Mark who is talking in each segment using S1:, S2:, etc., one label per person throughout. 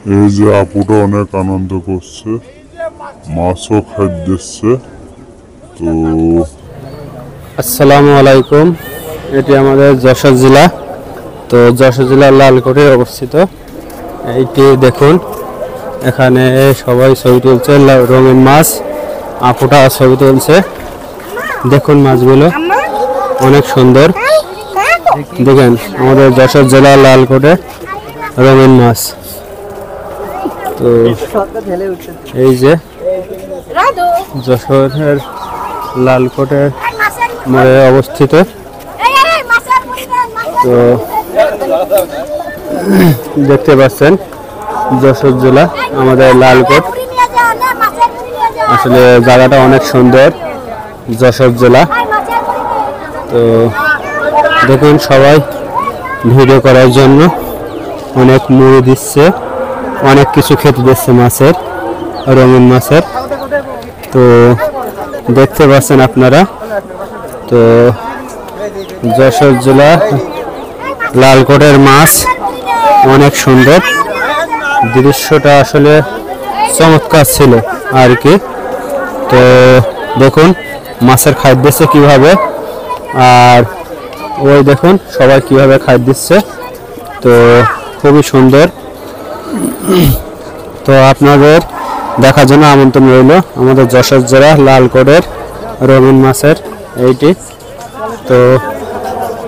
S1: এই যে আপুটা অনেক আনন্দ করছে, মাছও খাইতেছে। তো
S2: আসসালামু আলাইকুম, এটি আমাদের যশোর জেলা। তো যশোর জেলার লালকোটে অবস্থিত। এইটি দেখুন, এখানে সবাই ছবি তুলছে, রঙিন মাছ। আপুটা ছবি তুলছে, দেখুন মাছগুলো অনেক সুন্দর। দেখেন আমাদের যশোর জেলার লালকোটে রঙিন মাছ। তো এই যে যশোরের লালকোটের মোড়ে অবস্থিত। তো দেখতে পাচ্ছেন যশোর জেলা আমাদের লালকোট। আসলে জায়গাটা অনেক সুন্দর, যশোর জেলা। তো দেখুন সবাই ভিডিও করার জন্য অনেক মুড়ি দিচ্ছে, অনেক কিছু খেতে দিচ্ছে মাছের, রঙিন মাছের। তো দেখতে পাচ্ছেন আপনারা। তো যশোর জেলা লালকোটের মাছ অনেক সুন্দর, দৃশ্যটা আসলে চমৎকার ছিল আর কি। তো দেখুন মাছের খাদ্য দিচ্ছে কিভাবে, আর ওই দেখুন সবাই কিভাবে খাদ্য দিচ্ছে। তো খুবই সুন্দর। তো আপনাদের দেখার জন্য আমন্ত্রণ রইল আমাদের যশোর জেলা লালকোটের রঙিন মাছের এইটি। তো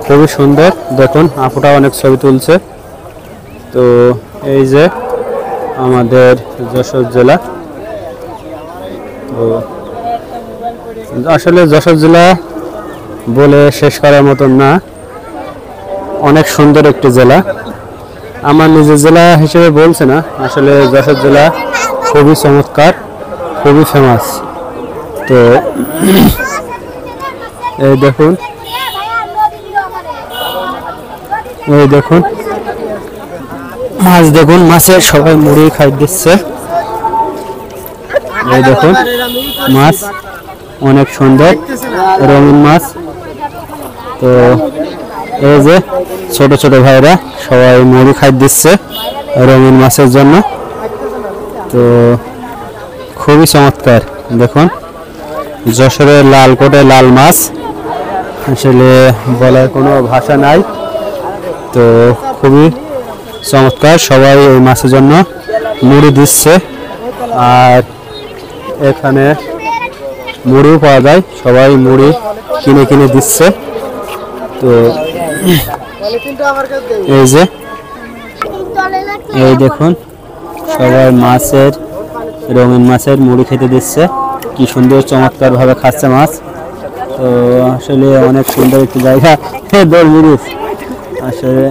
S2: খুবই সুন্দর, দেখুন আপুটা অনেক ছবি তুলছে। তো এই যে আমাদের যশোর জেলা। তো আসলে যশোর জেলা বলে শেষ করার মতন না, অনেক সুন্দর একটি জেলা। আমার নিজের জেলা হিসেবে বলছে না, আসলে যশোর জেলা খুবই চমৎকার, খুবই ফেমাস। তো এই দেখুন, এই দেখুন মাছ, দেখুন মাছের সবাই মুড়ি খাই দিচ্ছে। এই দেখুন মাছ অনেক সুন্দর, রঙিন মাছ। তো এই যে ছোট ছোট ভাইরা সবাই মুড়ি খাই দিচ্ছে রঙিন মাছের জন্য। তো খুবই চমৎকার, দেখুন যশোরের লালকোটে লাল মাছ, আসলে বলার কোনো ভাষা নাই। তো খুবই চমৎকার, সবাই এই মাছের জন্য মুড়ি দিচ্ছে। আর এখানে মুড়িও পাওয়া যায়, সবাই মুড়ি কিনে কিনে দিচ্ছে। তো এই যে এই দেখুন সবাই মাছের, রঙিন মাছের মুড়ি খেতে দিচ্ছে। কি সুন্দর চমৎকার ভাবে খাচ্ছে মাছ। তো আসলে অনেক সুন্দর একটি জায়গা। আসলে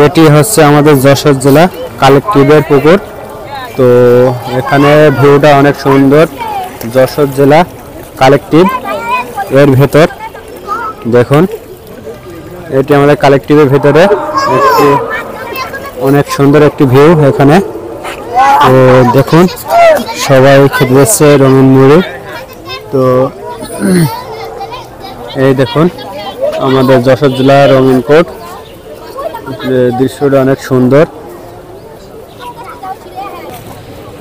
S2: এটি হচ্ছে আমাদের যশোর জেলা কালেক্টিভের পুকুর। তো এখানে ভিউটা অনেক সুন্দর, যশোর জেলা কালেক্টিভ এর ভেতর। দেখুন এটি আমাদের কালেক্টিভের ভেতরে একটি অনেক সুন্দর একটি ভিউ এখানে। তো দেখুন সবাই খেতে দিচ্ছে রঙিন মুড়ি। তো এই দেখুন আমাদের যশোর জেলা রঙিন কোট, দৃশ্যটা অনেক সুন্দর।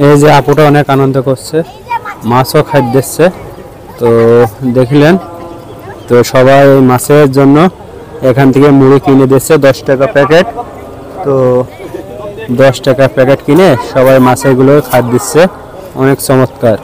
S2: এই যে আপুটা অনেক আনন্দ করছে, মাছও খাদ্য দিচ্ছে। তো দেখলেন, তো সবাই মাছের জন্য এখান থেকে মুড়ি কিনে দিচ্ছে 10 টাকা প্যাকেট। তো 10 টাকা প্যাকেট কিনে সবাই মাছেরগুলো খাদ্য দিচ্ছে, অনেক চমৎকার।